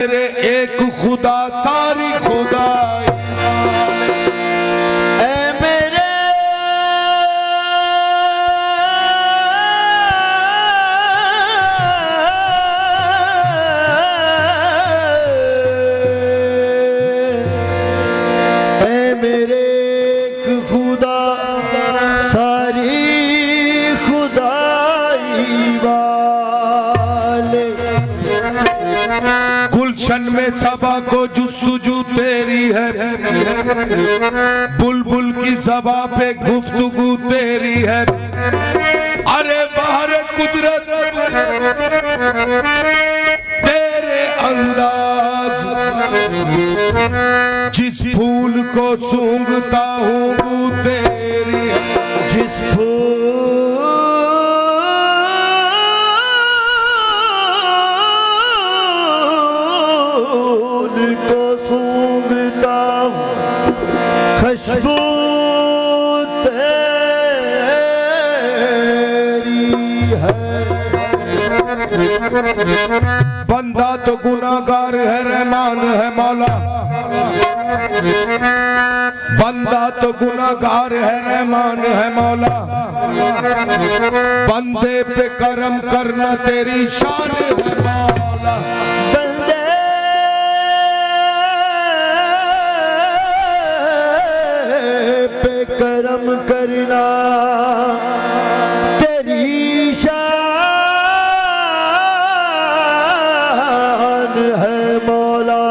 मेरे एक खुदा सारी खुदा गुलशन में सबा को जुस्तजू तेरी है, बुलबुल की ज़बा पे गुफ्तगू तेरी है। अरे बाहर कुदरत तेरे अंदाज, जिस फूल को सूंघता हूँ वो तेरी है। जिस खुशबू तेरी है। बंदा तो गुनाहगार है, रहमान है मौला। बंदा तो गुनाहगार है, रहमान है मौला। बंदे पे करम करना तेरी शान है मौला। करम करना तेरी शान है मौला।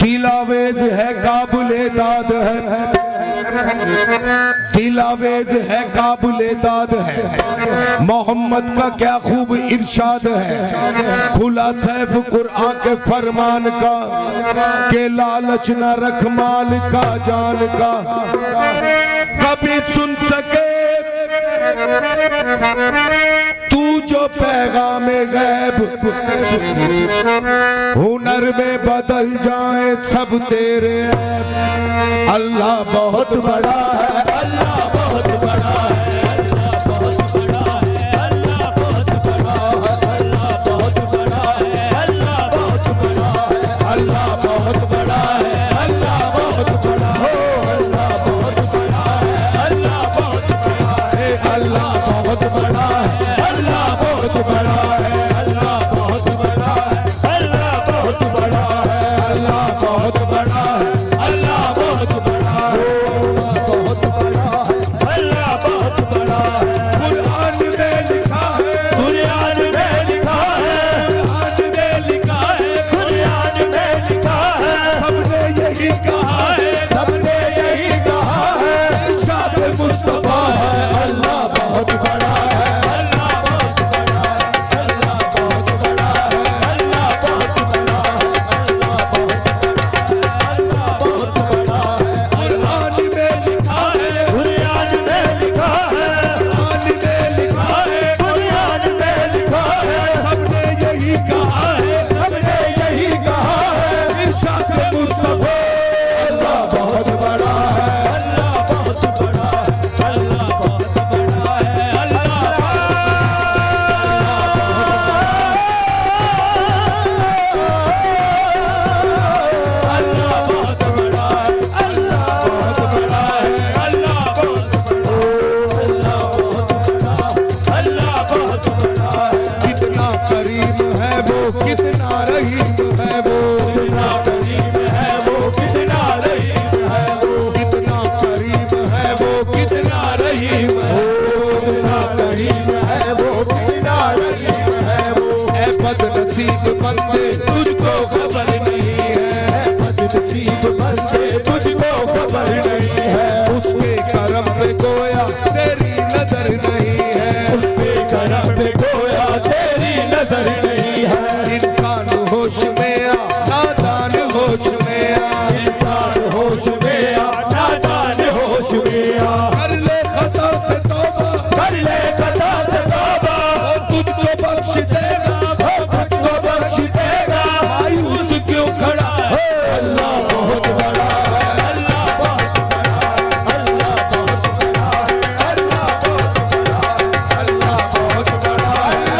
दिलावेज है काबुले दाद है, दिलावेज है काबुले दाद है। मोहम्मद का क्या खूब इरशाद है, खुला सैफ कुरान के फरमान का, के लालच न रख माल का जान का। कभी सुन सके तू जो पैगाम गैब, हुनर में बदल जाए सब तेरे ऐब। अल्लाह बहुत बड़ा है, अल्लाह बहुत बड़ा है, अल्लाह बहुत बड़ा है, अल्लाह बहुत बड़ा है, अल्लाह बहुत बड़ा है, अल्लाह बहुत बड़ा है, अल्लाह बहुत बड़ा है, अल्लाह बहुत बड़ा है, अल्लाह बहुत बड़ा है, अल्लाह बहुत बड़ा है, अल्लाह बहुत बड़ा है, अल्लाह बहुत बड़ा है, अल्लाह बहुत बड़ा है, अल्लाह बहुत बड़ा है, अल्लाह बहुत बड़ा है, बहुत बड़ा है, अल्लाह बहुत बड़ा है। कुरान में लिखा है, कुरान में लिखा है, कुरान में लिखा है, कुरान में लिखा है। सबने यही कहा है, सबने यही कहा है, इरशाद मुस्तफा है। अल्लाह बहुत बड़ा है, अल्लाह बहुत बड़ा है, अल्लाह बहुत बड़ा है, अल्लाह बहुत बड़ा है, अल्लाह बहुत बड़ा है। कुरान में लिखा है, कुरान में लिखा है, कुरान में लिखा है, कुरान में लिखा है। सबने यही कहा है, सबने यही कहा है, इरशाद मुस्तफा। अल्लाह बहुत बड़ा है, अल्लाह बहुत बड़ा है, अल्लाह बहुत बड़ा है, अल्लाह बहुत बड़ा है, अल्लाह बहुत बड़ा है, अल्लाह बहुत बड़ा है, अल्लाह बहुत बड़ा है। कितना करीम है वो, कितना रहीम है वो, कितना करीम है वो, कितना रहीम है वो, कितना करीम है वो, कितना रहीम है वो, कितना करीम है वो, कितना रहीम है वो। ऐ बदनसीब बंदे तुझको खबर नहीं है, ऐ बदनसीब बंदे तुझको खबर नहीं है। उसके करम पे गोया तेरी नजर नहीं है, उसके करम पे गोया तेरी नजर नहीं है। इंसान होश में आ, नादान होश में आ, इंसान होश में आ, नादान होश में आ। कर ले खता से तौबा, कर ले खता से तौबा, वो तुझको बख्श देगा, वो तुझको बख्श देगा। मायूस क्यों खड़ा है, अल्लाह बहुत बड़ा है, अल्लाह बहुत बड़ा है, अल्लाह बहुत बड़ा है, अल्लाह बहुत बड़ा है, अल्लाह बहुत बड़ा है।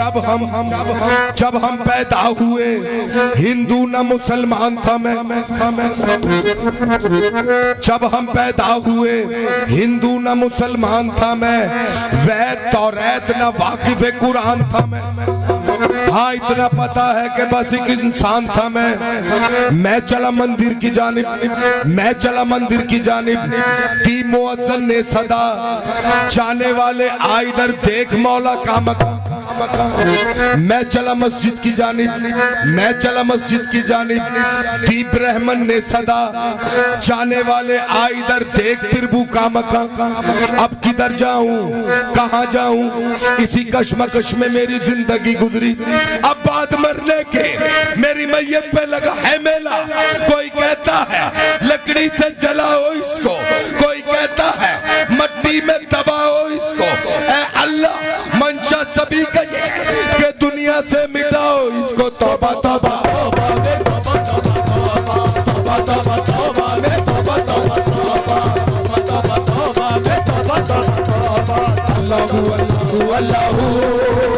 जब हम पैदा हुए हिंदू न मुसलमान था मैं। जब हम पैदा हुए हिंदू न मुसलमान था मैं, वैद तौरात न वाकिफ कुरान था मैं। हाँ इतना पता है कि बस एक इंसान था मैं चला मंदिर की जानिब दी मुअज्जिन ने सदा, जाने वाले आ इधर देख मौला का मकाम। मैं चला मस्जिद की जानिब दी ब्राह्मण ने सदा, जाने वाले आ इधर देख प्रभु का मकाम। अब किधर जाऊं कहां जाऊं, इसी कश्मकश में मेरी जिंदगी गुजरी। अब बाद मरने के मेरी मैयत पे लगा है मेला। कोई कहता है लकड़ी से जलाओ इसको, कोई कहता है मट्टी में दबाओ इसको। ऐ अल्लाह मंशा सभी का ये कि दुनिया से मिटाओ इसको। तौबा तौबा अल्लाहू अल्लाहू अल्लाहू